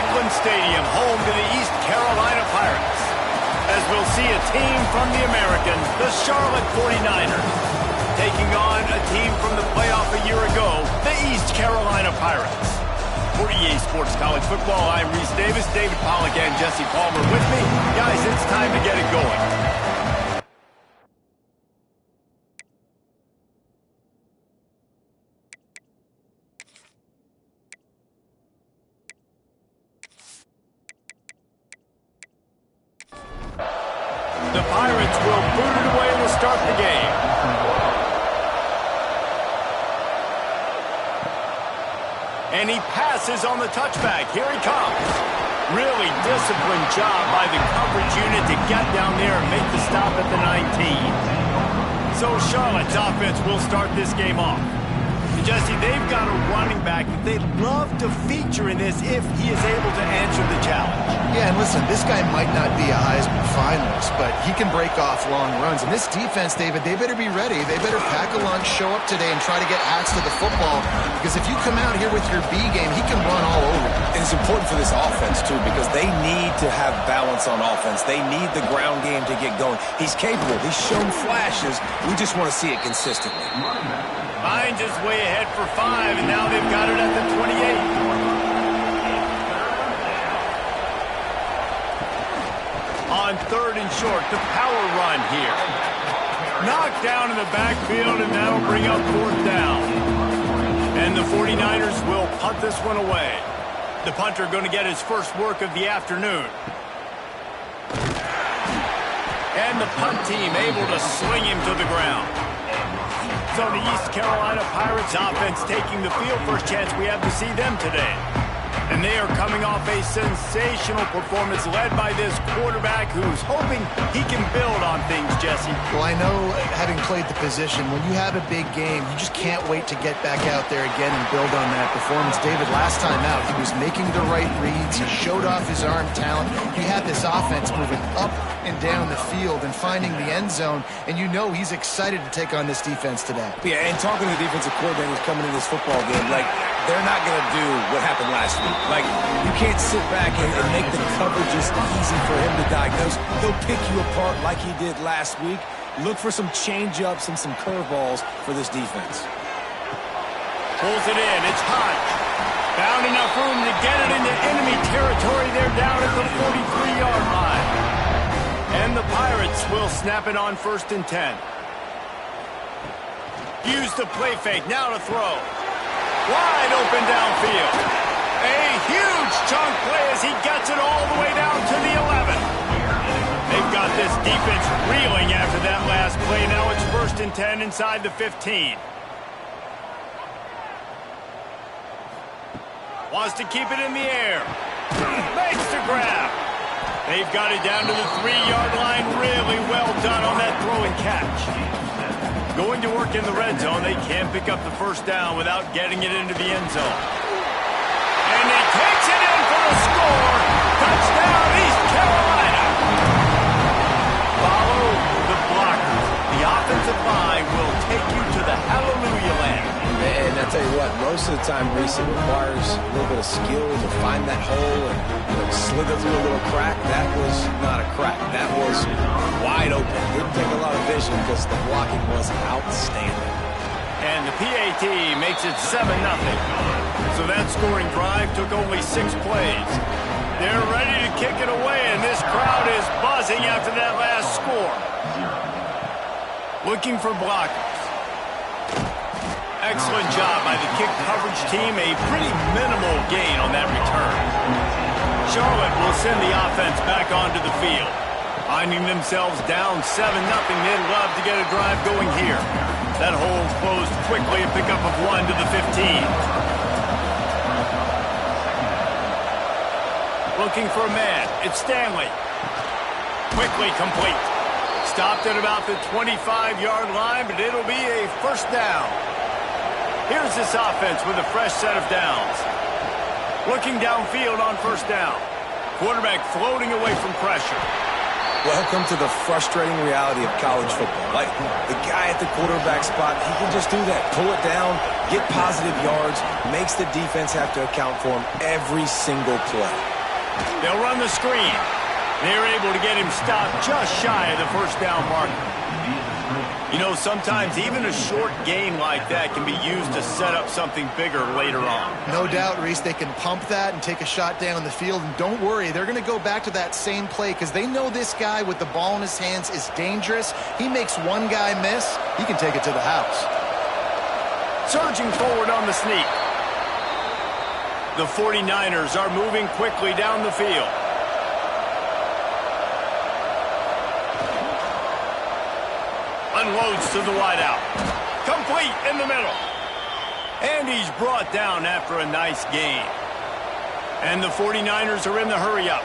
Oakland Stadium, home to the East Carolina Pirates, as we'll see a team from the American, the Charlotte 49ers, taking on a team from the playoff a year ago, the East Carolina Pirates. For EA Sports College Football, I'm Reese Davis, David Pollack, and Jesse Palmer with me. Guys, it's time to get it going. The Pirates will boot it away to start the game. And he passes on the touchback. Here he comes. Really disciplined job by the coverage unit to get down there and make the stop at the 19. So Charlotte's offense will start this game off. Jesse, they've got a running back that they'd love to feature in this if he is able to answer the challenge. Yeah, and listen, this guy might not be a Heisman finalist, but he can break off long runs. And this defense, David, they better be ready. They better pack a lunch, show up today, and try to get hats to the football. Because if you come out here with your B game, he can run all over. And it's important for this offense, too, because they need to have balance on offense. They need the ground game to get going. He's capable. He's shown flashes. We just want to see it consistently. Finds his way ahead for 5, and now they've got it at the 28. On 3rd and short, the power run here. Knocked down in the backfield, and that'll bring up 4th down. And the 49ers will punt this one away. The punter going to get his first work of the afternoon. And the punt team able to sling him to the ground. So the East Carolina Pirates offense taking the field. First chance we have to see them today. And they are coming off a sensational performance led by this quarterback who's hoping he can build on things, Jesse. Well, I know, having played the position, when you have a big game, you just can't wait to get back out there again and build on that performance. David, last time out, he was making the right reads. He showed off his arm talent. He had this offense moving up and down the field and finding the end zone, and you know he's excited to take on this defense today. Yeah, and talking to the defensive coordinators coming into this football game, like, they're not going to do what happened last week. Like, you can't sit back and make the coverages easy for him to diagnose. He'll pick you apart like he did last week. Look for some change-ups and some curveballs for this defense. Pulls it in. It's Hodge. Found enough room to get it into enemy territory. They're down at the 43-yard line. And the Pirates will snap it on 1st and 10. Use the play fake. Now to throw. Wide open downfield. A huge chunk play as he gets it all the way down to the 11. They've got this defense reeling after that last play. Now it's 1st and 10 inside the 15. Wants to keep it in the air. Makes the grab. They've got it down to the 3-yard line. Really well done on that throw and catch. Going to work in the red zone. They can't pick up the first down without getting it into the end zone. And he takes it in for the score. Touchdown, East Carolina. Follow the blockers. The offensive line will take you to the hallelujah land. And I tell you what, most of the time, Reese, it requires a little bit of skill to find that hole and slither through a little crack. That was not a crack. That was wide open. Didn't take a lot of vision because the blocking was outstanding. And the PAT makes it 7-0. So that scoring drive took only 6 plays. They're ready to kick it away, and this crowd is buzzing after that last score. Looking for blockers. Excellent job by the kick coverage team. A pretty minimal gain on that return. Charlotte will send the offense back onto the field. Finding themselves down 7-0, they'd love to get a drive going here. That hole's closed quickly, a pickup of 1 to the 15. Looking for a man. It's Stanley. Quickly complete. Stopped at about the 25-yard line, but it'll be a 1st down. Here's this offense with a fresh set of downs. Looking downfield on 1st down. Quarterback floating away from pressure. Welcome to the frustrating reality of college football. Like, the guy at the quarterback spot, he can just do that. Pull it down, get positive yards, makes the defense have to account for him every single play. They'll run the screen. They're able to get him stopped just shy of the first down marker. You know, sometimes even a short gain like that can be used to set up something bigger later on. No doubt, Reese, they can pump that and take a shot down the field. And don't worry, they're going to go back to that same play because they know this guy with the ball in his hands is dangerous. He makes one guy miss, he can take it to the house. Surging forward on the sneak. The 49ers are moving quickly down the field. Unloads to the wideout. Complete in the middle. And he's brought down after a nice gain. And the 49ers are in the hurry-up.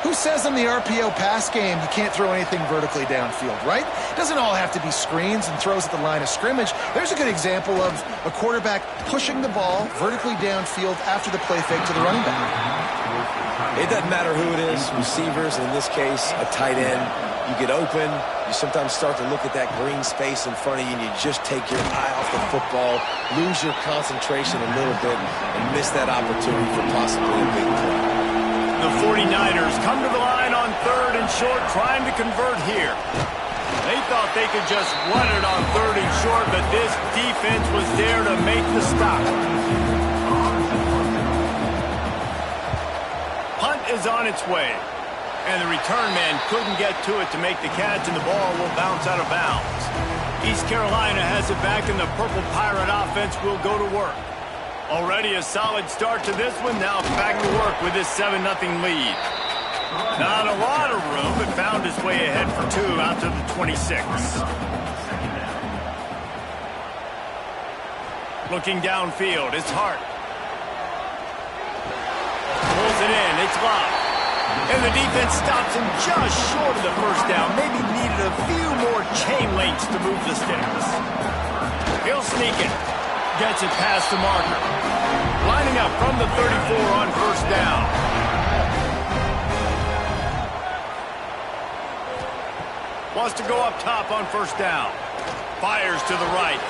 Who says in the RPO pass game you can't throw anything vertically downfield, right? It doesn't all have to be screens and throws at the line of scrimmage. There's a good example of a quarterback pushing the ball vertically downfield after the play fake to the running back. It doesn't matter who it is, receivers, in this case, a tight end. You get open, you sometimes start to look at that green space in front of you, and you just take your eye off the football, lose your concentration a little bit, and miss that opportunity for possibly a big play. The 49ers come to the line on 3rd and short, trying to convert here. They thought they could just run it on 3rd and short, but this defense was there to make the stop. Punt is on its way. And the return man couldn't get to it to make the catch, and the ball will bounce out of bounds. East Carolina has it back, and the Purple Pirate offense will go to work. Already a solid start to this one. Now back to work with this 7-0 lead. Not a lot of room, but found his way ahead for 2 out to the 26. Looking downfield, it's Hart. Pulls it in, it's Love. And the defense stops him just short of the first down. Maybe needed a few more chain links to move the sticks. He'll sneak it. Gets it past the marker. Lining up from the 34 on first down. Wants to go up top on first down. Fires to the right.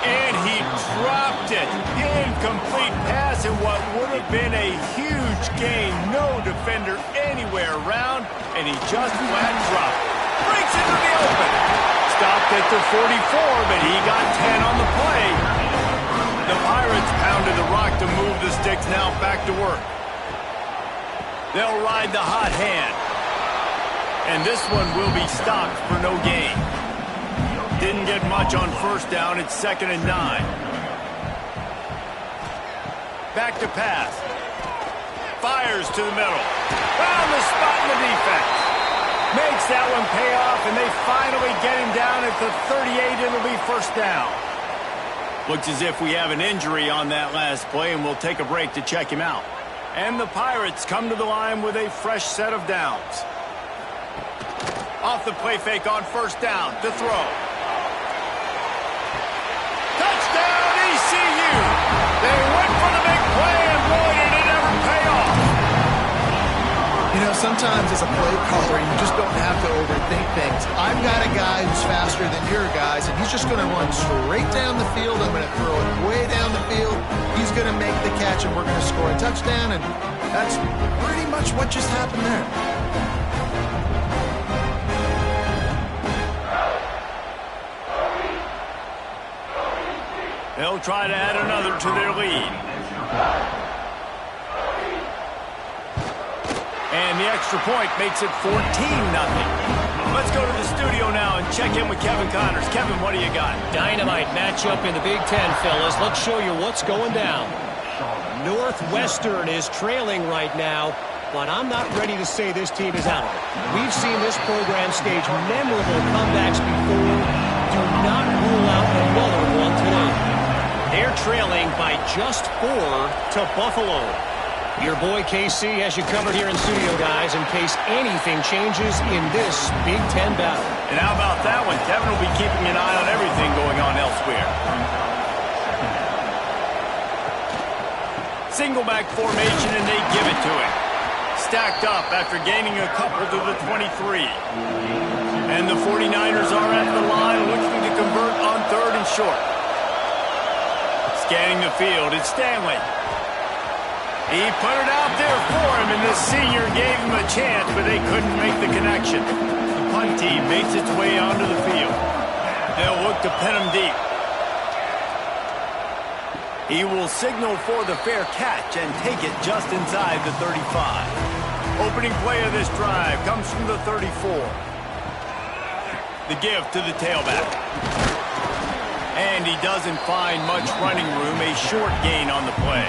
And he dropped it. Incomplete pass in what would have been a huge gain. No defender anywhere around, and he just flat dropped it. Breaks into the open. Stopped at the 44, but he got 10 on the play. The Pirates pounded the rock to move the sticks, now back to work. They'll ride the hot hand. And this one will be stopped for no gain. Didn't get much on first down. It's 2nd and 9. Back to pass. Fires to the middle. Found the spot in the defense. Makes that one pay off, and they finally get him down at the 38. It'll be first down. Looks as if we have an injury on that last play, and we'll take a break to check him out. And the Pirates come to the line with a fresh set of downs. Off the play fake on first down to throw. Touchdown, ECU! They went for the big play, and boy, did it ever pay off. You know, sometimes as a play caller, you just don't have to overthink things. I've got a guy who's faster than your guys, and he's just going to run straight down the field. I'm going to throw it way down the field. He's going to make the catch, and we're going to score a touchdown, and that's pretty much what just happened there. They'll try to add another to their lead. And the extra point makes it 14-0. Let's go to the studio now and check in with Kevin Connors. Kevin, what do you got? Dynamite matchup in the Big Ten, fellas. Let's show you what's going down. Northwestern is trailing right now, but I'm not ready to say this team is out of it. We've seen this program stage memorable comebacks before. Do not rule out another one today. They're trailing by just 4 to Buffalo. Your boy KC has you covered here in studio, guys, in case anything changes in this Big Ten battle. And how about that one? Kevin will be keeping an eye on everything going on elsewhere. Single back formation, and they give it to him. Stacked up after gaining a couple to the 23. And the 49ers are at the line looking to convert on 3rd and short. Scanning the field, it's Stanley. He put it out there for him, and the senior gave him a chance, but they couldn't make the connection. The punt team makes its way onto the field. They'll look to pin him deep. He will signal for the fair catch and take it just inside the 35. Opening play of this drive comes from the 34. The give to the tailback. And he doesn't find much running room, a short gain on the play.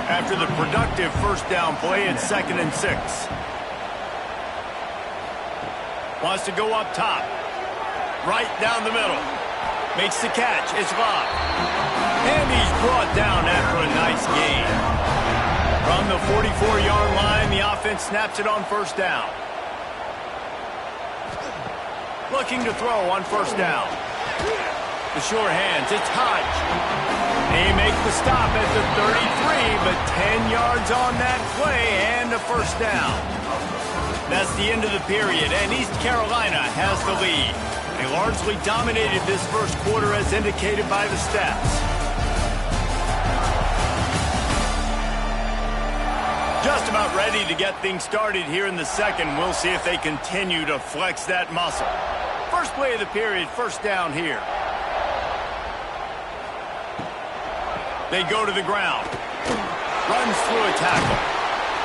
After the productive first down play, it's 2nd and 6. Wants to go up top. Right down the middle. Makes the catch. It's locked. And he's brought down after a nice gain. From the 44-yard line, the offense snaps it on first down. Looking to throw on first down. The sure hands, it's Hodge. They make the stop at the 33, but 10 yards on that play and a first down. That's the end of the period, and East Carolina has the lead. They largely dominated this first quarter as indicated by the stats. Just about ready to get things started here in the second. We'll see if they continue to flex that muscle. First play of the period, first down here. They go to the ground. Runs through a tackle.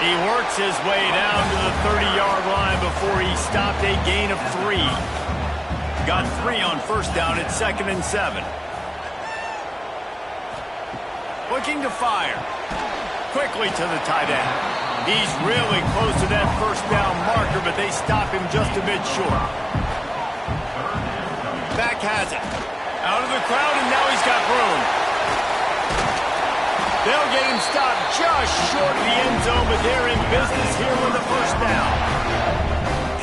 He works his way down to the 30-yard line before he stopped a gain of 3. Got 3 on first down at 2nd and 7. Looking to fire. Quickly to the tight end. He's really close to that first down marker, but they stop him just a bit short. Back has it. Out of the crowd, and now he's got room. They'll get him stopped just short of the end zone, but they're in business here with the first down.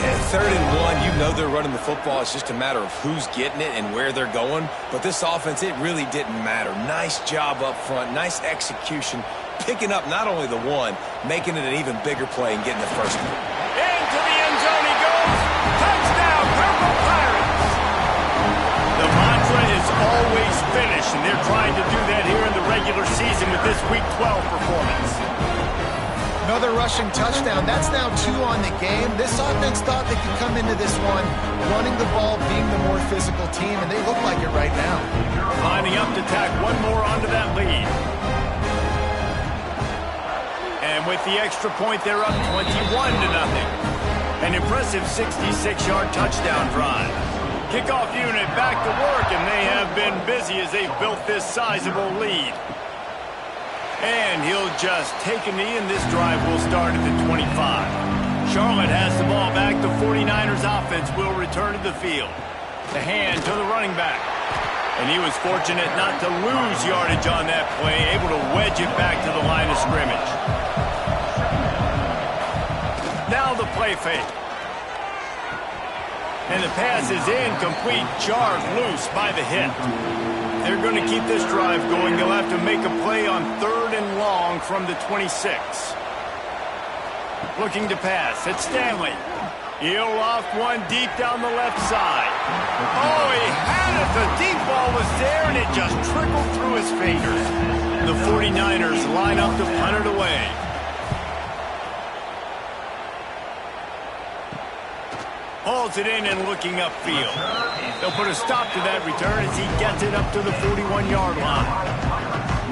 At 3rd and 1, you know they're running the football. It's just a matter of who's getting it and where they're going. But this offense, it really didn't matter. Nice job up front, nice execution, picking up not only the one, making it an even bigger play and getting the first one. Into the end zone he goes. Touchdown, Purple Pirates. The mantra is always finish, and they're trying to do that here in the regular season with this Week 12 performance. Another rushing touchdown. That's now 2 on the game. This offense thought they could come into this one running the ball, being the more physical team, and they look like it right now. Lining up to tack one more onto that lead. And with the extra point, they're up 21-0. An impressive 66-yard touchdown drive. Kickoff unit back to work, and they have been busy as they've built this sizable lead. And he'll just take a knee, and this drive will start at the 25. Charlotte has the ball back. The 49ers offense will return to the field. The hand to the running back. And he was fortunate not to lose yardage on that play, able to wedge it back to the line of scrimmage. Now the play fake. And the pass is incomplete, jarred loose by the hit. They're going to keep this drive going. They'll have to make a play on 3rd and long from the 26. Looking to pass. It's Stanley. He'll loft one deep down the left side. Oh, he had it. The deep ball was there, and it just trickled through his fingers. The 49ers line up to punt it away. Hauls it in and looking upfield. They'll put a stop to that return as he gets it up to the 41-yard line.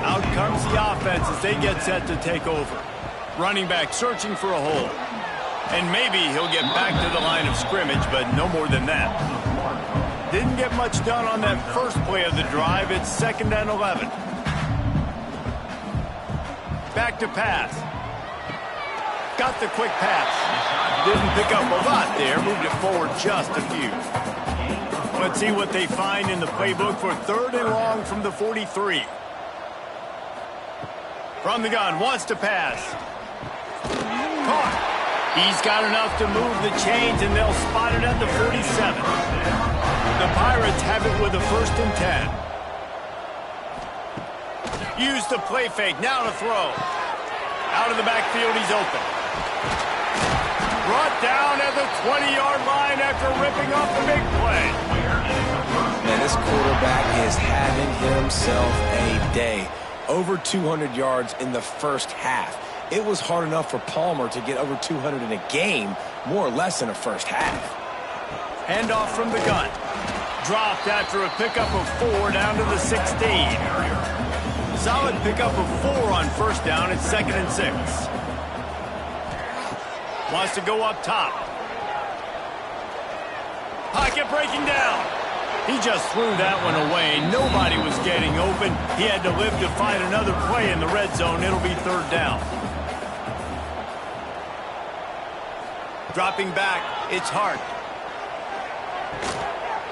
Out comes the offense as they get set to take over. Running back searching for a hole. And maybe he'll get back to the line of scrimmage, but no more than that. Didn't get much done on that first play of the drive. It's 2nd and 11. Back to pass. Got the quick pass. Didn't pick up a lot there. Moved it forward just a few. Let's see what they find in the playbook for 3rd and long from the 43. From the gun, wants to pass. Caught. He's got enough to move the chains, and they'll spot it at the 47. The Pirates have it with a 1st and 10. Use the play fake. Now to throw. Out of the backfield, he's open. Brought down at the 20-yard line after ripping off the big play. Man, this quarterback is having himself a day. over 200 yards in the first half. It was hard enough for Palmer to get over 200 in a game, more or less in a first half. Handoff from the gun. Dropped after a pickup of 4 down to the 16. Solid pickup of 4 on first down. It's 2nd and 6. Wants to go up top. Pocket breaking down. He just threw that one away. Nobody was getting open. He had to live to find another play in the red zone. It'll be 3rd down. Dropping back, it's Hart.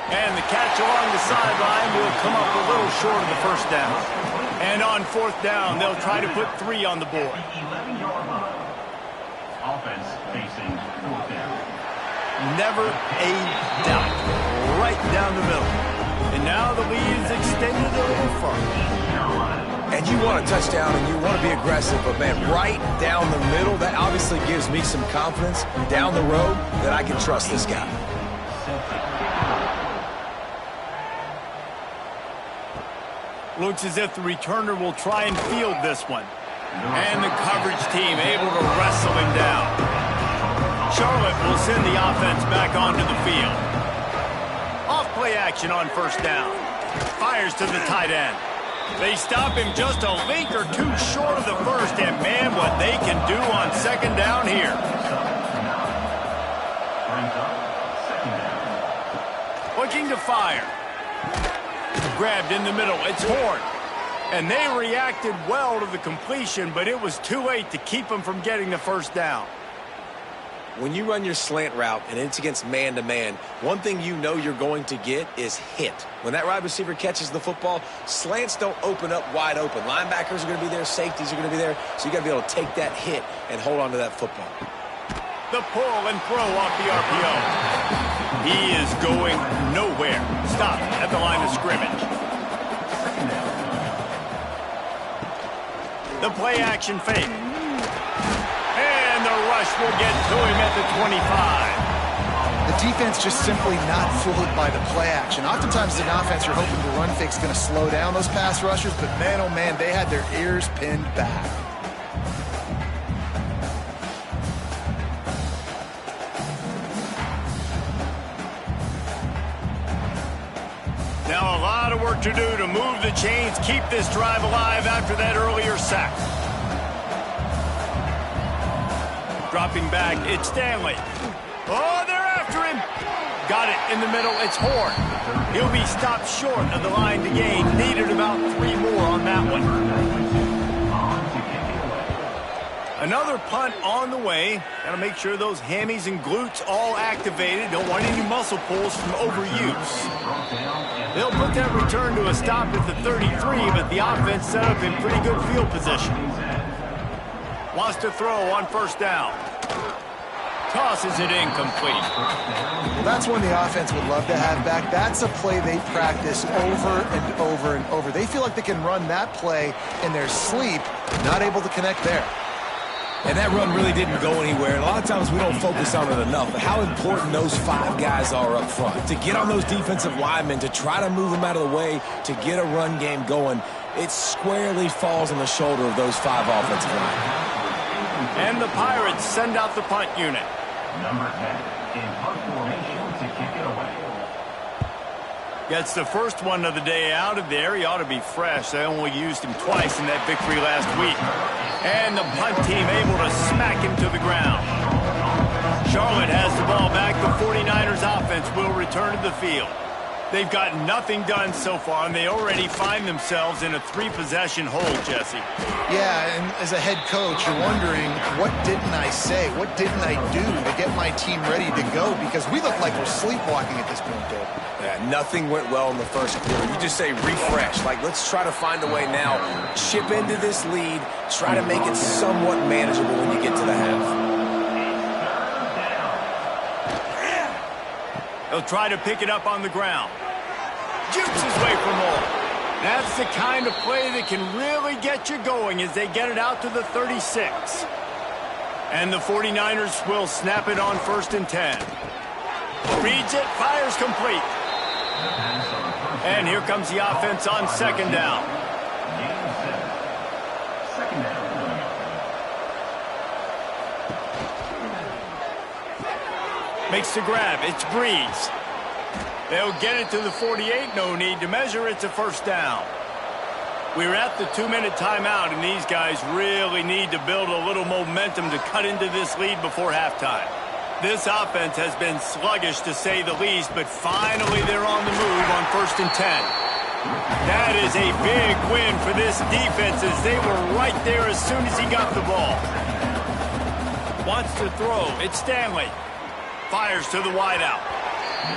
And the catch along the sideline will come up a little short of the first down. And on 4th down, they'll try to put 3 on the board. 11-yard line. Offense facing 4th down. Never a doubt. Right down the middle. And now the lead is extended a little further. And you want a touchdown and you want to be aggressive, but man, right down the middle, that obviously gives me some confidence down the road that I can trust this guy. Looks as if the returner will try and field this one. And the coverage team able to wrestle him down. Charlotte will send the offense back onto the field. Off play action on first down. Fires to the tight end. They stop him just a link or 2 short of the first, and man, what they can do on 2nd down here. Looking to fire. Grabbed in the middle. It's Horn. And they reacted well to the completion, but it was too late to keep them from getting the first down. When you run your slant route and it's against man-to-man, one thing you know you're going to get is hit. When that wide receiver catches the football, slants don't open up wide open. Linebackers are going to be there, safeties are going to be there, so you got to be able to take that hit and hold on to that football. The pull and throw off the RPO. He is going nowhere. Stopped at the line of scrimmage. The play action fake. And the rush will get to him at the 25. The defense just simply not fooled by the play action. Oftentimes as an offense, you're hoping the run fake's going to slow down those pass rushers, but man, oh man, they had their ears pinned back. Now a lot of work to do to move the chains, keep this drive alive after that earlier sack. Dropping back, it's Stanley. Oh, they're after him. Got it in the middle, it's Horn. He'll be stopped short of the line to gain. Needed about 3 more on that one. Another punt on the way. Got to make sure those hammies and glutes all activated. Don't want any muscle pulls from overuse. They'll put that return to a stop at the 33, but the offense set up in pretty good field position. Wants to throw on first down. Tosses it incomplete. Well, that's one the offense would love to have back. That's a play they practice over and over and over. They feel like they can run that play in their sleep, not able to connect there. And that run really didn't go anywhere. And a lot of times we don't focus on it enough, but how important those 5 guys are up front. To get on those defensive linemen, to try to move them out of the way, to get a run game going, it squarely falls on the shoulder of those 5 offensive linemen. And the Pirates send out the punt unit. Number 10 in punt formation to kick it away. Gets the first one of the day out of there. He ought to be fresh. They only used him twice in that victory last week. And the punt team able to smack him to the ground. Charlotte has the ball back. The 49ers offense will return to the field. They've got nothing done so far, and they already find themselves in a 3-possession hole, Jesse. Yeah, and as a head coach, you're wondering, what didn't I say? What didn't I do to get my team ready to go? Because we look like we're sleepwalking at this point, Dave. Yeah, nothing went well in the first quarter. You just say refresh. Like, let's try to find a way now. Chip into this lead. Try to make it somewhat manageable when you get to the half. They'll try to pick it up on the ground. Jukes his way for more. That's the kind of play that can really get you going as they get it out to the 36. And the 49ers will snap it on 1st and 10. Reads it, fires complete. And here comes the offense on 2nd down. Makes the grab. It's Breeze. They'll get it to the 48. No need to measure. It's a first down. We're at the 2-minute timeout, and these guys really need to build a little momentum to cut into this lead before halftime. This offense has been sluggish, to say the least, but finally they're on the move on 1st and 10. That is a big win for this defense, as they were right there as soon as he got the ball. Wants to throw. It's Stanley. Fires to the wideout.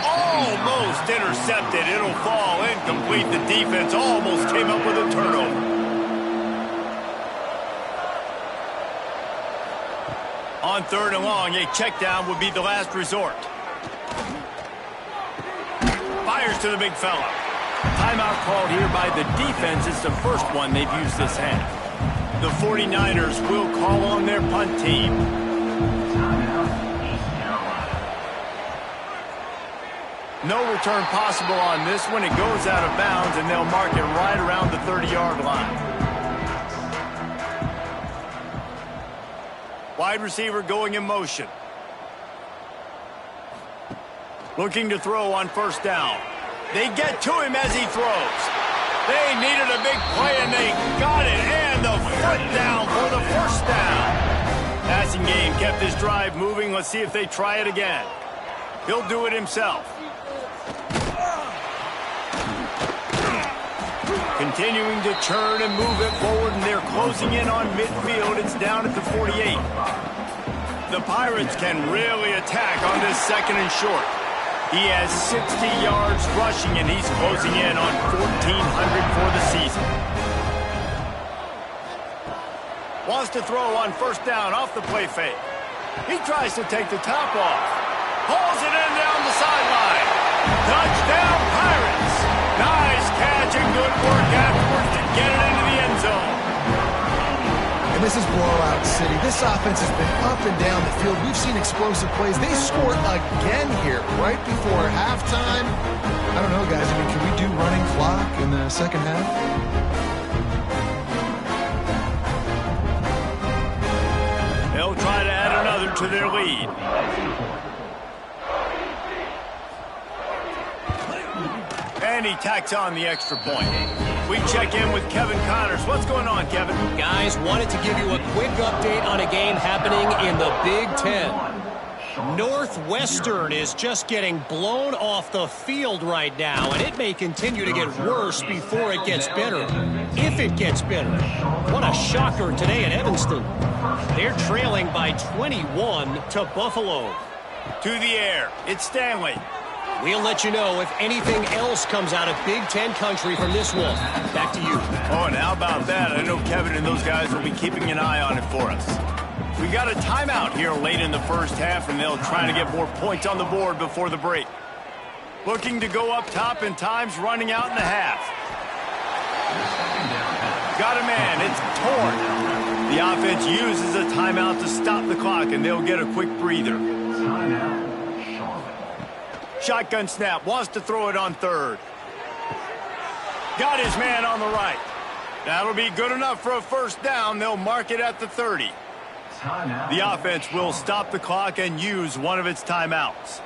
Almost intercepted. It'll fall incomplete. The defense almost came up with a turnover. On 3rd and long, a check down would be the last resort. Fires to the big fella. Timeout called here by the defense. It's the first one they've used this half. The 49ers will call on their punt team. No return possible on this one. It goes out of bounds, and they'll mark it right around the 30-yard line. Wide receiver going in motion. Looking to throw on 1st down. They get to him as he throws. They needed a big play, and they got it. And the foot down for the 1st down. Passing game kept this drive moving. Let's see if they try it again. He'll do it himself. Continuing to churn and move it forward, and they're closing in on midfield. It's down at the 48. The Pirates can really attack on this 2nd and short. He has 60 yards rushing, and he's closing in on 1,400 for the season. Wants to throw on 1st down off the play fake. He tries to take the top off. Pulls it in down the sideline. Touchdown, Pirates. Nice catch and good work afterwards to get it into the end zone. And this is blowout city. This offense has been up and down the field. We've seen explosive plays. They scored again here right before halftime. I don't know, guys. I mean, can we do running clock in the second half? They'll try to add another to their lead. And he tacks on the extra point. We check in with Kevin Connors. What's going on, Kevin? Guys, wanted to give you a quick update on a game happening in the Big Ten. Northwestern is just getting blown off the field right now, and it may continue to get worse before it gets better. If it gets better. What a shocker today at Evanston. They're trailing by 21 to Buffalo. To the air. It's Stanley. We'll let you know if anything else comes out of Big Ten country from this one. Back to you. Oh, and how about that? I know Kevin and those guys will be keeping an eye on it for us. We got a timeout here late in the first half, and they'll try to get more points on the board before the break. Looking to go up top, and time's running out in the half. Got a man. It's Torn. The offense uses a timeout to stop the clock, and they'll get a quick breather. Shotgun snap. Wants to throw it on 3rd. Got his man on the right. That'll be good enough for a 1st down. They'll mark it at the 30. The offense will stop the clock and use one of its timeouts.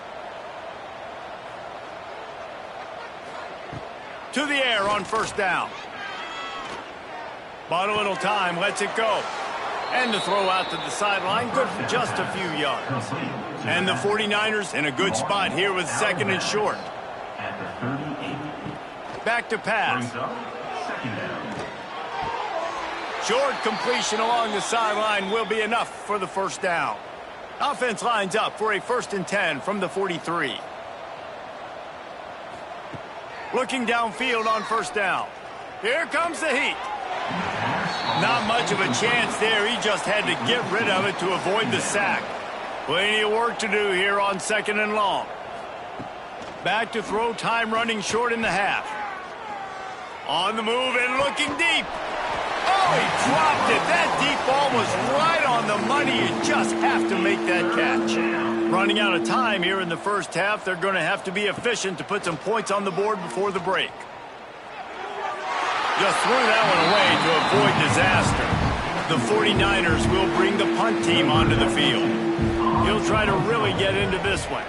To the air on 1st down. Bought a little time. Lets it go. And the throw out to the sideline. Good for just a few yards. And the 49ers in a good spot here with 2nd and short. Back to pass. Short completion along the sideline will be enough for the 1st down. Offense lines up for a 1st and 10 from the 43. Looking downfield on 1st down. Here comes the heat. Not much of a chance there. He just had to get rid of it to avoid the sack. Plenty of work to do here on 2nd and long. Back to throw, time running short in the half. On the move and looking deep. Oh, he dropped it. That deep ball was right on the money. You just have to make that catch. Running out of time here in the first half. They're going to have to be efficient to put some points on the board before the break. Just threw that one away to avoid disaster. The 49ers will bring the punt team onto the field. He'll try to really get into this one.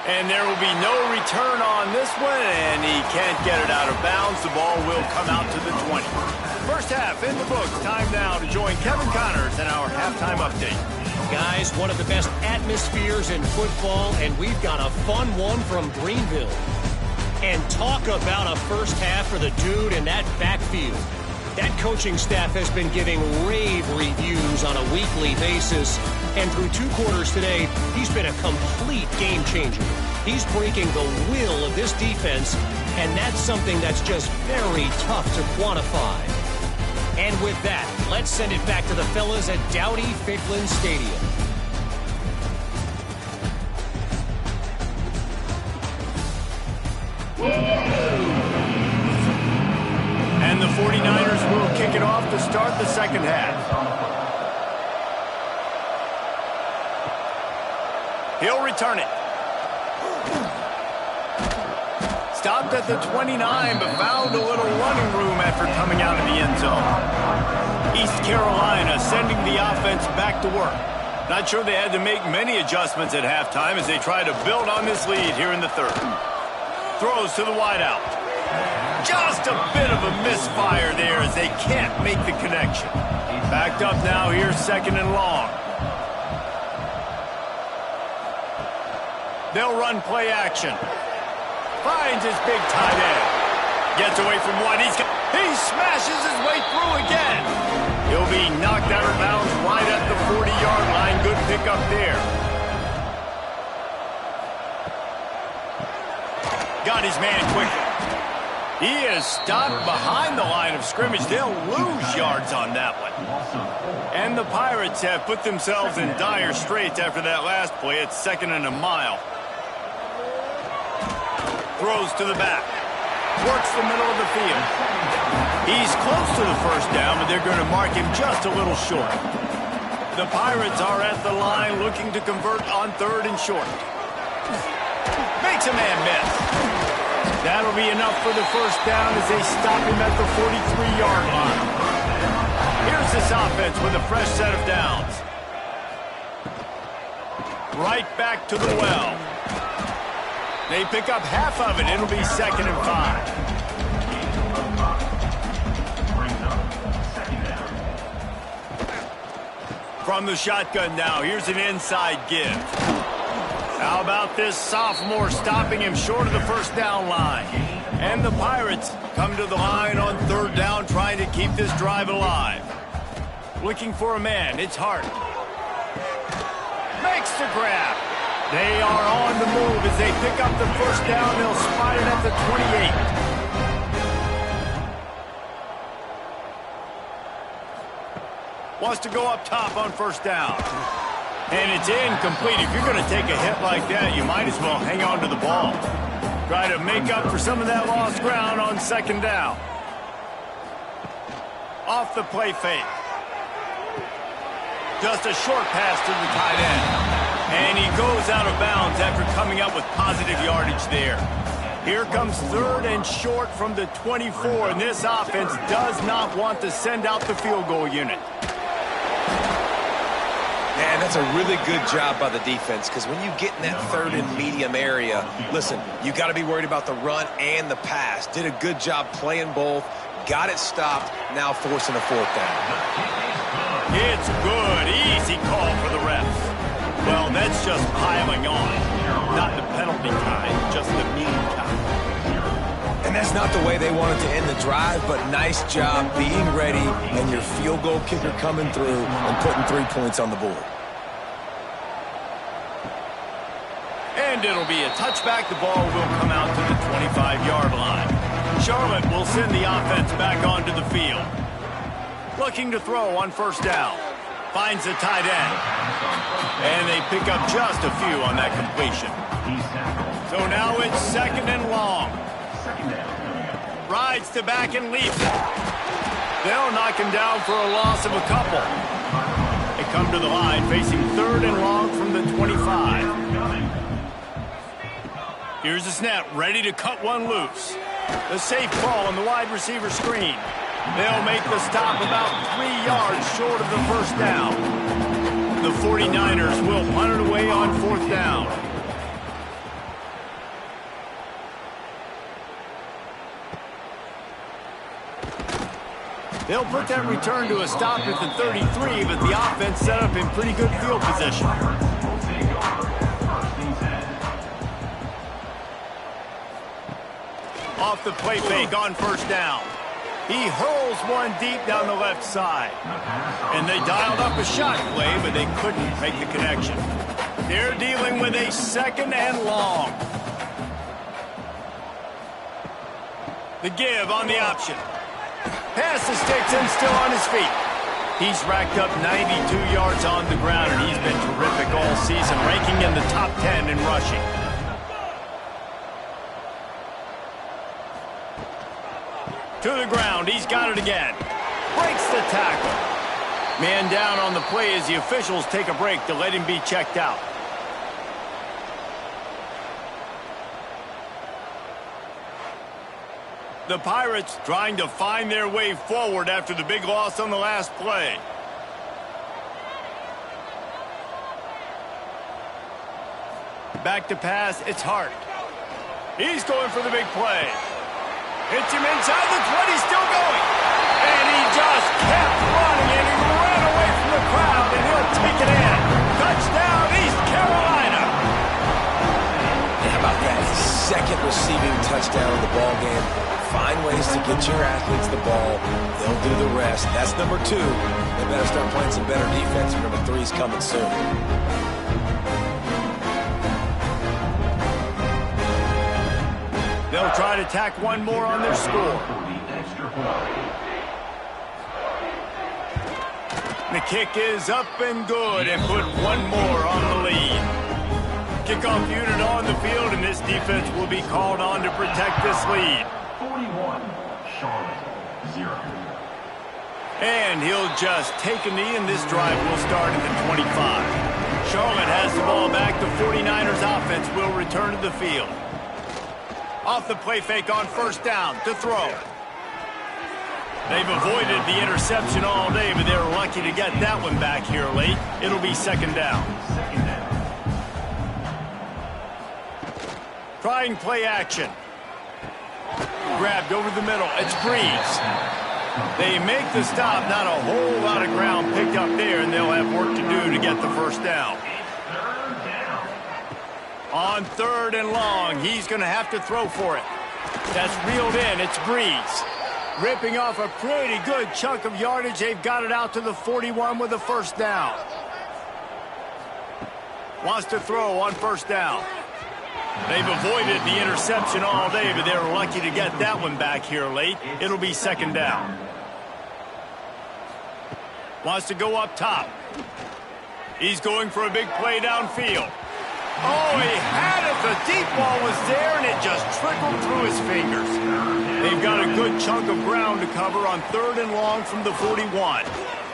And there will be no return on this one, and he can't get it out of bounds. The ball will come out to the 20. First half in the books. Time now to join Kevin Connors in our halftime update. Guys, one of the best atmospheres in football, and we've got a fun one from Greenville. And talk about a first half for the dude in that backfield. That coaching staff has been giving rave reviews on a weekly basis. And through 2 quarters today, he's been a complete game changer. He's breaking the will of this defense, and that's something that's just very tough to quantify. And with that, let's send it back to the fellas at Dowdy-Ficklin Stadium. And the 49ers will kick it off to start the second half. He'll return it. Stopped at the 29, but found a little running room after coming out of the end zone. East Carolina sending the offense back to work. Not sure they had to make many adjustments at halftime as they try to build on this lead here in the third. Throws to the wideout. Just a bit of a misfire there as they can't make the connection. Backed up now here, second and long. They'll run play action. Finds his big tight end. Gets away from one. He smashes his way through again. He'll be knocked out of bounds right at the 40-yard line. Good pickup there. Got his man quickly. He is stopped behind the line of scrimmage. They'll lose yards on that one. And the Pirates have put themselves in dire straits after that last play. It's second and a mile. Throws to the back. Works the middle of the field. He's close to the first down, but they're going to mark him just a little short. The Pirates are at the line looking to convert on third and short. Makes a man miss. That'll be enough for the first down as they stop him at the 43-yard line. Here's this offense with a fresh set of downs. Right back to the well. They pick up half of it. It'll be second and 5. From the shotgun now, here's an inside give. How about this sophomore stopping him short of the first down line? And the Pirates come to the line on third down, trying to keep this drive alive. Looking for a man. It's Hart. Makes the grab. They are on the move as they pick up the first down. They'll spot it at the 28. Wants to go up top on first down. And it's incomplete. If you're going to take a hit like that, you might as well hang on to the ball. Try to make up for some of that lost ground on second down. Off the play fake. Just a short pass to the tight end. And he goes out of bounds after coming up with positive yardage there. Here comes third and short from the 24, and this offense does not want to send out the field goal unit. Man, that's a really good job by the defense, because when you get in that third and medium area, listen, you got to be worried about the run and the pass. Did a good job playing both, got it stopped, now forcing a fourth down. It's good. Easy call for the refs. Well, that's just piling on. Not the penalty kind, just the mean kind. And that's not the way they wanted to end the drive, but nice job being ready and your field goal kicker coming through and putting 3 points on the board. And it'll be a touchback. The ball will come out to the 25-yard line. Charlotte will send the offense back onto the field. Looking to throw on first down. Finds the tight end. And they pick up just a few on that completion. So now it's second and long. Rides to back and leaps it. They'll knock him down for a loss of a couple. They come to the line facing third and long from the 25. Here's the snap, ready to cut one loose. The safe ball on the wide receiver screen. They'll make the stop about 3 yards short of the first down. The 49ers will punt it away on 4th down. They'll put that return to a stop at the 33, but the offense set up in pretty good field position. Off the play fake on 1st down. He hurls one deep down the left side. And they dialed up a shot play, but they couldn't make the connection. They're dealing with a 2nd and long. The give on the option. Pass the sticks and still on his feet. He's racked up 92 yards on the ground, and he's been terrific all season, ranking in the top 10 in rushing. To the ground, he's got it again. Breaks the tackle. Man down on the play as the officials take a break to let him be checked out. The Pirates trying to find their way forward after the big loss on the last play. Back to pass, it's Hart. He's going for the big play. Hits him inside the 20, still going. And he just kept running, and he ran away from the crowd, and he'll take it in. Touchdown, East Carolina. How about that? 2nd receiving touchdown of the ball game. Find ways to get your athletes the ball. They'll do the rest. That's number 2. They better start playing some better defense. Number 3 is coming soon. They'll try to tack one more on their score. The kick is up and good and put one more on the lead. Kickoff unit on the field, and this defense will be called on to protect this lead. 41, Charlotte, 0. And he'll just take a knee, and this drive will start at the 25. Charlotte has the ball back. The 49ers offense will return to the field. Off the play fake on 1st down to throw. They've avoided the interception all day, but they're lucky to get that one back here late. It'll be 2nd down. Trying play action. Grabbed over the middle. It's Breeze. They make the stop. Not a whole lot of ground picked up there, and they'll have work to do to get the 1st down. On 3rd and long, he's going to have to throw for it. That's reeled in. It's Breeze. Ripping off a pretty good chunk of yardage. They've got it out to the 41 with the 1st down. Wants to throw on 1st down. They've avoided the interception all day, but they're lucky to get that one back here late. It'll be 2nd down. Wants to go up top. He's going for a big play downfield. Oh, he had it. The deep ball was there, and it just trickled through his fingers. They've got a good chunk of ground to cover on 3rd and long from the 41.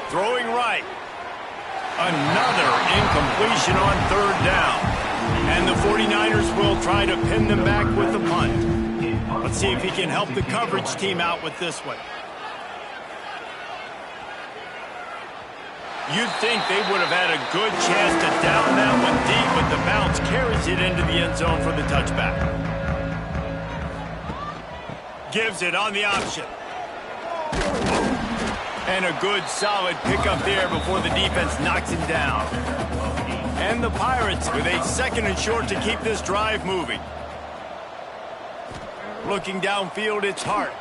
Throwing right. Another incompletion on 3rd down. And the 49ers will try to pin them back with the punt. Let's see if he can help the coverage team out with this one. You'd think they would have had a good chance to down that one deep, but the bounce carries it into the end zone for the touchback. Gives it on the option. And a good solid pickup there before the defense knocks him down. And the Pirates with a 2nd and short to keep this drive moving. Looking downfield, it's Hart.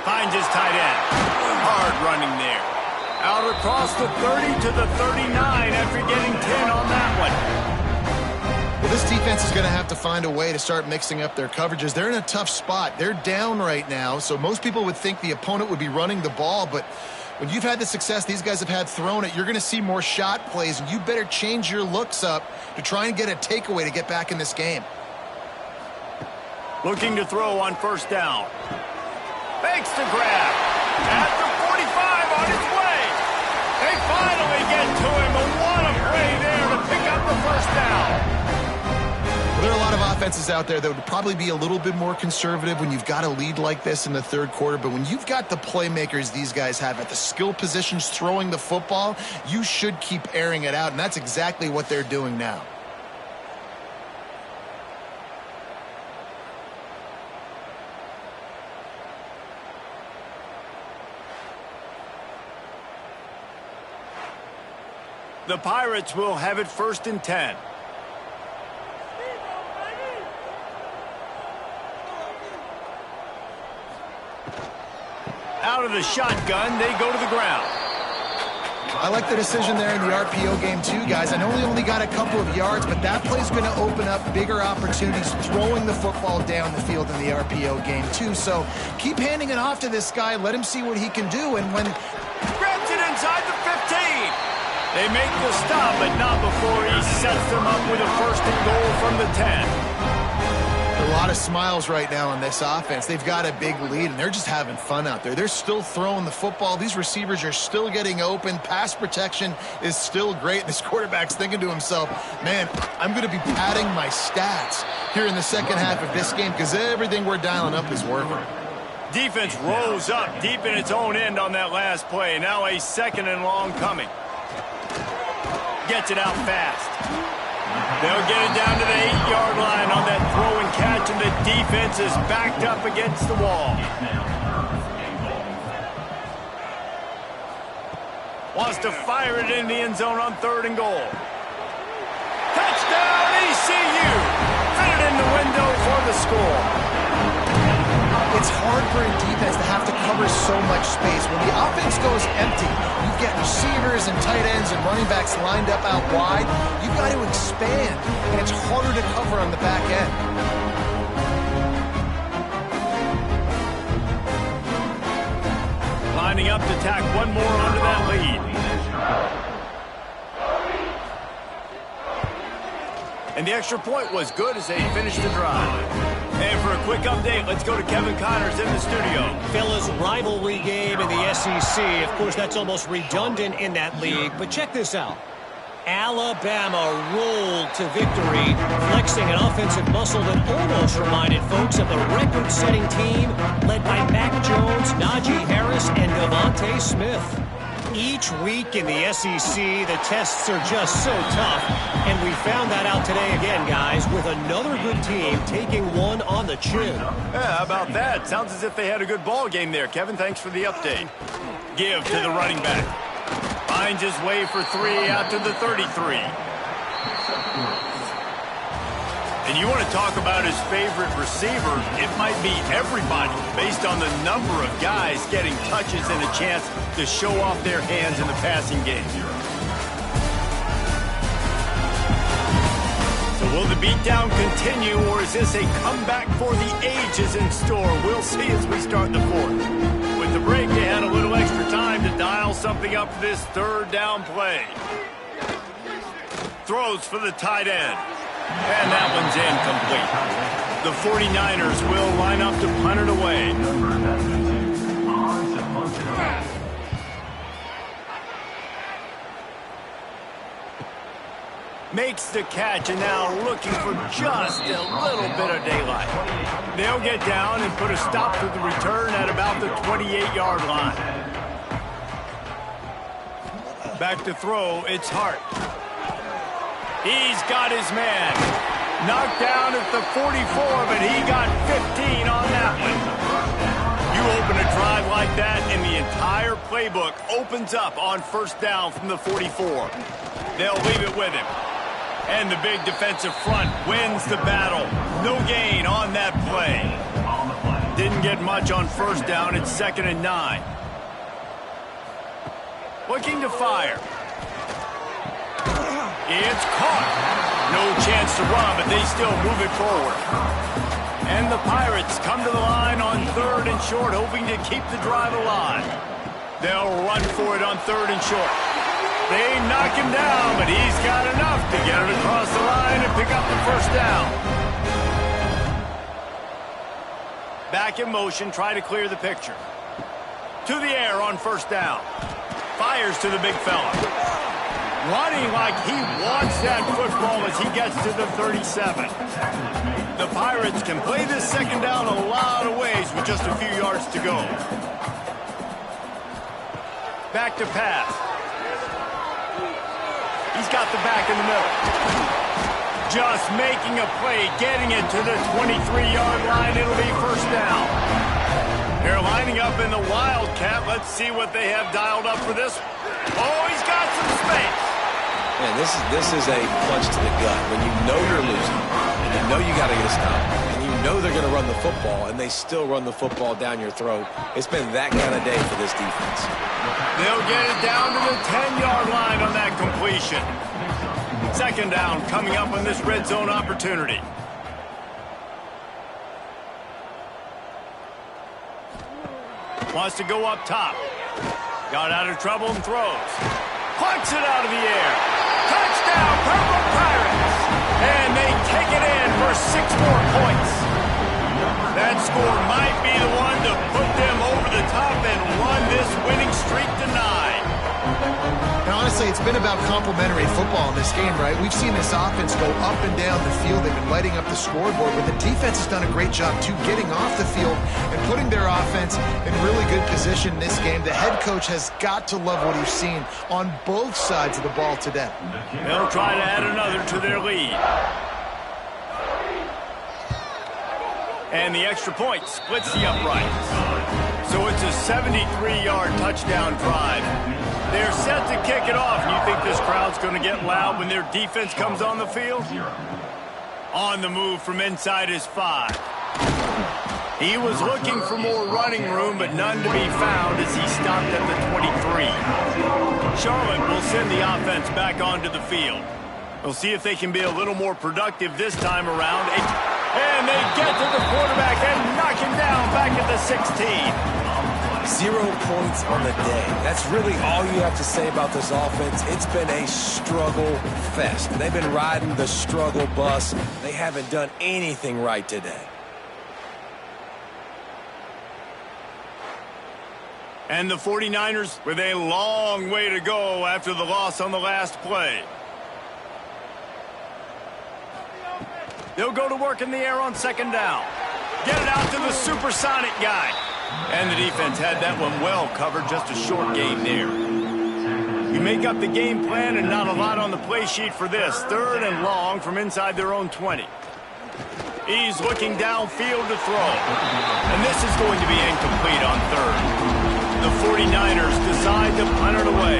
Finds his tight end. Hard running there. Out across the 30 to the 39 after getting 10 on that one. Well, this defense is going to have to find a way to start mixing up their coverages. They're in a tough spot. They're down right now, so most people would think the opponent would be running the ball, but when you've had the success these guys have had throwing it, you're going to see more shot plays, and you better change your looks up to try and get a takeaway to get back in this game. Looking to throw on 1st down. Fakes the grab. At the 45 on his way. They finally get to him, but what a play there to pick up the 1st down. Well, There are a lot of offenses out there that would probably be a little bit more conservative when you've got a lead like this in the third quarter, but when you've got the playmakers these guys have at the skill positions throwing the football, you should keep airing it out, and that's exactly what they're doing now. The Pirates will have it 1st and 10. Out of the shotgun, they go to the ground. I like the decision there in the RPO game too, guys. I know he only got a couple of yards, but that play's going to open up bigger opportunities throwing the football down the field in the RPO game too. So keep handing it off to this guy. Let him see what he can do. And when Grabs it inside the 15. They make the stop, but not before he sets them up with a 1st and goal from the 10. A lot of smiles right now on this offense. They've got a big lead, and they're just having fun out there. They're still throwing the football. These receivers are still getting open. Pass protection is still great. This quarterback's thinking to himself, man, I'm going to be padding my stats here in the second half of this game because everything we're dialing up is working. Defense rose up deep in its own end on that last play. Now a 2nd and long coming. Gets it out fast. They'll get it down to the 8-yard line on that throw and catch, and the defense is backed up against the wall. Wants to fire it in the end zone on 3rd and goal. Touchdown, ECU! Fit it in the window for the score. It's hard for a defense to have to cover so much space. When the offense goes empty, you get receivers and tight ends and running backs lined up out wide. You've got to expand, and it's harder to cover on the back end. Lining up to tack one more onto that lead. And the extra point was good as they finished the drive. And for a quick update, let's go to Kevin Connors in the studio. Fellas, rivalry game in the SEC. Of course, that's almost redundant in that league. But check this out. Alabama rolled to victory, flexing an offensive muscle that almost reminded folks of the record-setting team led by Mac Jones, Najee Harris, and Devontae Smith. Each week in the SEC, the tests are just so tough, and we found that out today again, guys, with another good team taking one on the chin. Yeah, how about that? Sounds as if they had a good ball game there. Kevin, thanks for the update. Give to the running back. Finds his way for 3 out to the 33. And you want to talk about his favorite receiver, it might be everybody based on the number of guys getting touches and a chance to show off their hands in the passing game. So will the beatdown continue, or is this a comeback for the ages in store? We'll see as we start the 4th. With the break, they had a little extra time to dial something up for this 3rd down play. Throws for the tight end. And that one's incomplete. The 49ers will line up to punt it away. Makes the catch, and now looking for just a little bit of daylight. They'll get down and put a stop to the return at about the 28-yard line. Back to throw, it's Hart. He's got his man. Knocked down at the 44, but he got 15 on that one. You open a drive like that, and the entire playbook opens up on 1st down from the 44. They'll leave it with him. And the big defensive front wins the battle. No gain on that play. Didn't get much on 1st down. It's 2nd and 9. Looking to fire. It's caught. No chance to run, but they still move it forward. And the Pirates come to the line on 3rd and short, hoping to keep the drive alive. They'll run for it on 3rd and short. They knock him down, but he's got enough to get it across the line and pick up the 1st down. Back in motion, try to clear the picture. To the air on 1st down. Fires to the big fella. Running like he wants that football as he gets to the 37. The Pirates can play this second down a lot of ways with just a few yards to go. Back to pass. He's got the back in the middle. Just making a play, getting it to the 23-yard line. It'll be first down. They're lining up in the Wildcat. Let's see what they have dialed up for this. Oh, he's got some space. Man, this is a punch to the gut. When you know you're losing, and you know you got to get a stop, and you know they're going to run the football, and they still run the football down your throat. It's been that kind of day for this defense. They'll get it down to the 10-yard line on that completion. Second down coming up on this red zone opportunity. Wants to go up top. Got out of trouble and throws. Plucks it out of the air. Touchdown, Purple Pirates! And they take it in for 6 more points. That score might be the one to put them over the top and run this winning streak to 9. And honestly, it's been about complementary football in this game, right? We've seen this offense go up and down the field. They've been lighting up the scoreboard, but the defense has done a great job, too, getting off the field and putting their offense in really good position in this game. The head coach has got to love what he's seen on both sides of the ball today. They'll try to add another to their lead. And the extra point splits the uprights. So it's a 73-yard touchdown drive. They're set to kick it off. You think this crowd's going to get loud when their defense comes on the field? On the move from inside his 5. He was looking for more running room, but none to be found as he stopped at the 23. Charlotte will send the offense back onto the field. We'll see if they can be a little more productive this time around. And they get to the quarterback and knock him down back at the 16. 0 points on the day. That's really all you have to say about this offense. It's been a struggle fest. They've been riding the struggle bus. They haven't done anything right today. And the 49ers with a long way to go after the loss on the last play. They'll go to work in the air on second down. Get it out to the supersonic guy. And the defense had that one well covered, just a short gain there. You make up the game plan and not a lot on the play sheet for this. 3rd and long from inside their own 20. He's looking downfield to throw. And this is going to be incomplete on 3rd. The 49ers decide to punt it away.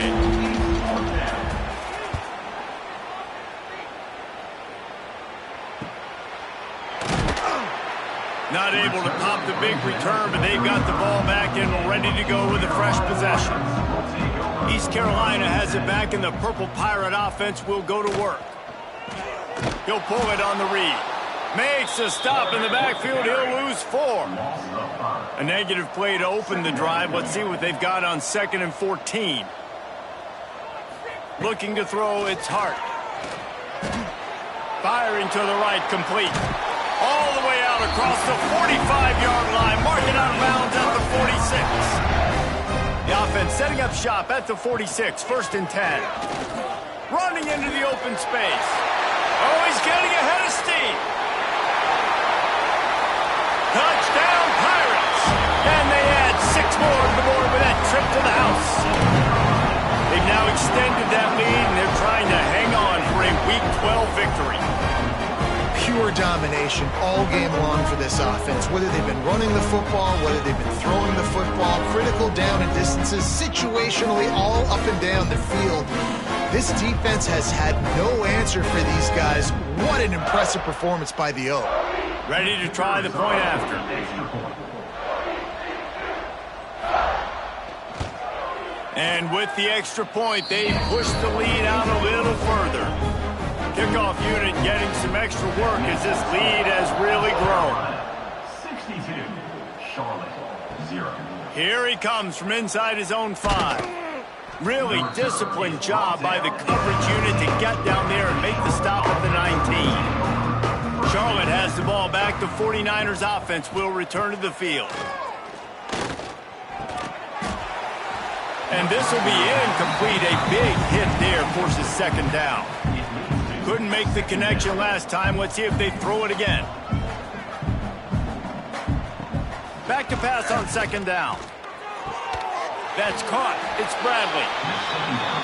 Not able to pop the big return, but they've got the ball back and ready to go with a fresh possession. East Carolina has it back, and the Purple Pirate offense will go to work. He'll pull it on the read. Makes a stop in the backfield. He'll lose 4. A negative play to open the drive. Let's see what they've got on 2nd and 14. Looking to throw, it's Hart. Firing to the right, complete. All the way out across the 45-yard line. Marking out of bounds at the 46. The offense setting up shop at the 46. 1st and 10. Running into the open space. Oh, he's getting ahead of steam. Touchdown, Pirates. And they add 6 more to the board with that trip to the house. They've now extended that lead, and they're trying to hang on for a Week 12 victory. Pure domination all game long for this offense. Whether they've been running the football, whether they've been throwing the football, critical down and distances, situationally all up and down the field. This defense has had no answer for these guys. What an impressive performance by the O. Ready to try the point after. And with the extra point, they push the lead out a little further. Kickoff unit getting some extra work as this lead has really grown. 62, Charlotte, 0. Here he comes from inside his own 5. Really disciplined job by the coverage unit to get down there and make the stop at the 19. Charlotte has the ball back. The 49ers offense will return to the field. And this will be incomplete. A big hit there forces second down. Couldn't make the connection last time. Let's see if they throw it again. Back to pass on second down. That's caught. It's Bradley.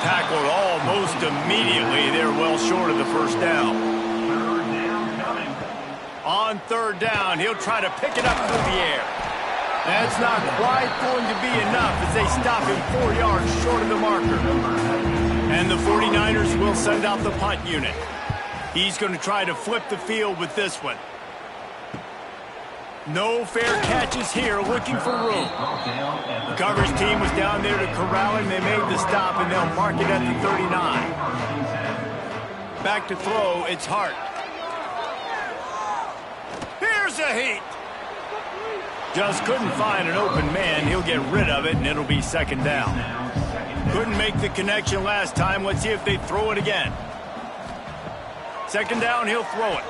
Tackled almost immediately. They're well short of the first down. On third down, he'll try to pick it up through the air. That's not quite going to be enough as they stop him 4 yards short of the marker. And the 49ers will send out the punt unit. He's going to try to flip the field with this one. No fair catches here, looking for room. The coverage team was down there to corral him. They made the stop, and they'll mark it at the 39. Back to throw, it's Hart. Here's a heat. Just couldn't find an open man. He'll get rid of it, and it'll be second down. Couldn't make the connection last time. Let's see if they throw it again. Second down, he'll throw it.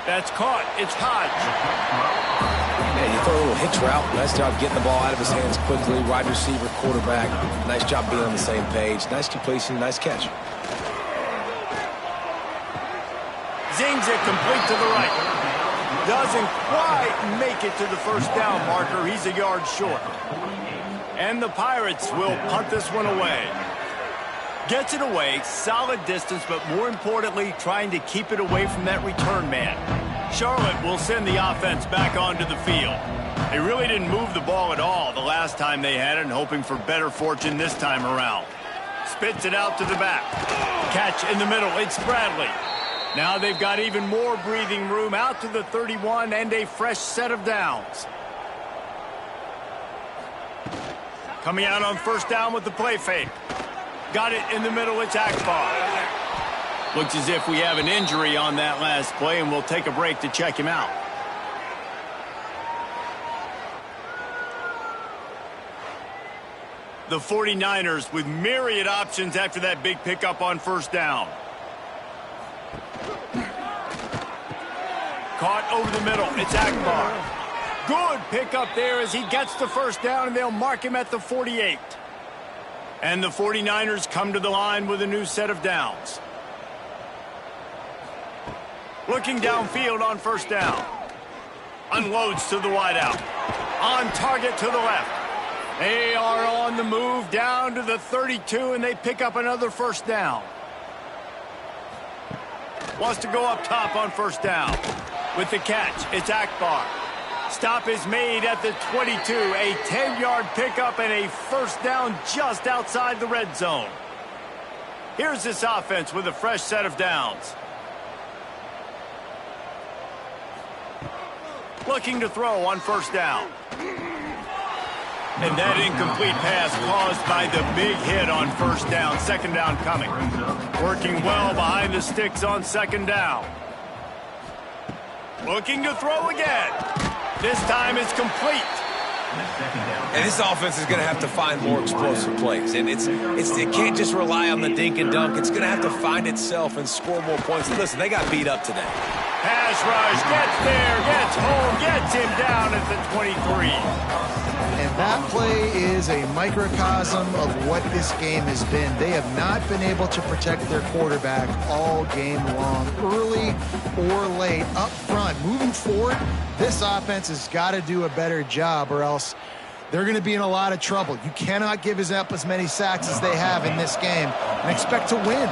That's caught. It's Hodge. Yeah, you throw a little hitch route. Nice job getting the ball out of his hands quickly. Wide receiver, quarterback. Nice job being on the same page. Nice completion, nice catch. Zings it complete to the right. Doesn't quite make it to the first down marker. He's a yard short. And the Pirates will punt this one away. Gets it away, solid distance, but more importantly, trying to keep it away from that return man. Charlotte will send the offense back onto the field. They really didn't move the ball at all the last time they had it, and hoping for better fortune this time around. Spits it out to the back. Catch in the middle, it's Bradley. Now they've got even more breathing room out to the 31 and a fresh set of downs. Coming out on first down with the play fake. Got it in the middle, it's Akbar. Looks as if we have an injury on that last play, and we'll take a break to check him out. The 49ers with myriad options after that big pickup on first down. Caught over the middle, it's Akbar. Good pickup there as he gets the first down, and they'll mark him at the 48. And the 49ers come to the line with a new set of downs. Looking downfield on first down. Unloads to the wideout. On target to the left. They are on the move down to the 32, and they pick up another first down. Wants to go up top on first down. With the catch, it's Akbar. Stop is made at the 22. A 10-yard pickup and a first down just outside the red zone. Here's this offense with a fresh set of downs. Looking to throw on first down. And that incomplete pass caused by the big hit on first down. Second down coming. Working well behind the sticks on second down. Looking to throw again. This time it's complete. And this offense is going to have to find more explosive plays. And it can't just rely on the dink and dunk. It's going to have to find itself and score more points. Listen, they got beat up today. Pass rush, gets there, gets home, gets him down at the 23. And that play is a microcosm of what this game has been. They have not been able to protect their quarterback all game long, early or late, up front. Moving forward, this offense has got to do a better job, or else they're going to be in a lot of trouble. You cannot give up as many sacks as they have in this game and expect to win.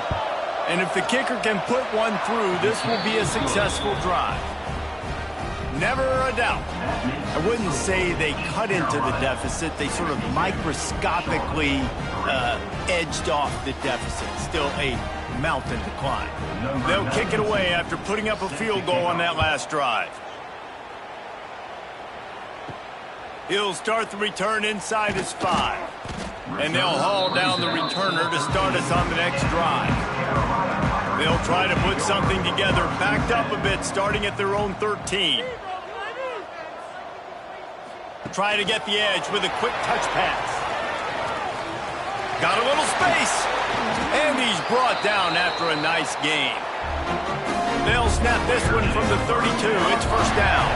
And if the kicker can put one through, this will be a successful drive. Never a doubt. I wouldn't say they cut into the deficit. They sort of microscopically edged off the deficit. Still a mountain to climb. They'll kick it away after putting up a field goal on that last drive. He'll start the return inside his 5. And they'll haul down the returner to start us on the next drive. They'll try to put something together, backed up a bit, starting at their own 13. Try to get the edge with a quick touch pass. Got a little space. And he's brought down after a nice gain. They'll snap this one from the 32. It's first down.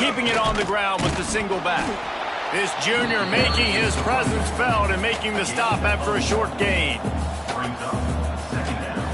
keeping it on the ground with the single back. This junior making his presence felt and making the stop after a short gain. Brings up second down.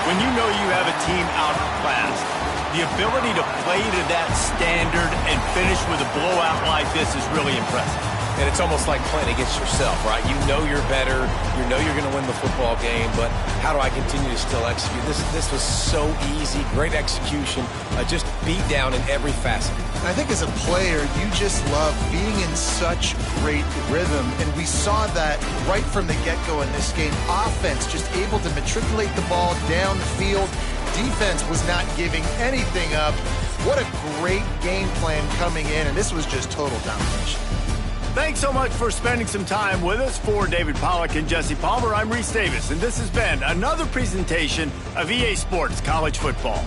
When you know you have a team outclassed, the ability to play to that standard and finish with a blowout like this is really impressive. And it's almost like playing against yourself, right? You know you're better. You know you're going to win the football game, but how do I continue to still execute? This was so easy. Great execution. Just beat down in every facet. I think as a player, you just love being in such great rhythm, and we saw that right from the get-go in this game. Offense just able to matriculate the ball down the field. Defense was not giving anything up. What a great game plan coming in, and this was just total domination. Thanks so much for spending some time with us. For David Pollack and Jesse Palmer, I'm Reese Davis, and this has been another presentation of EA Sports College Football.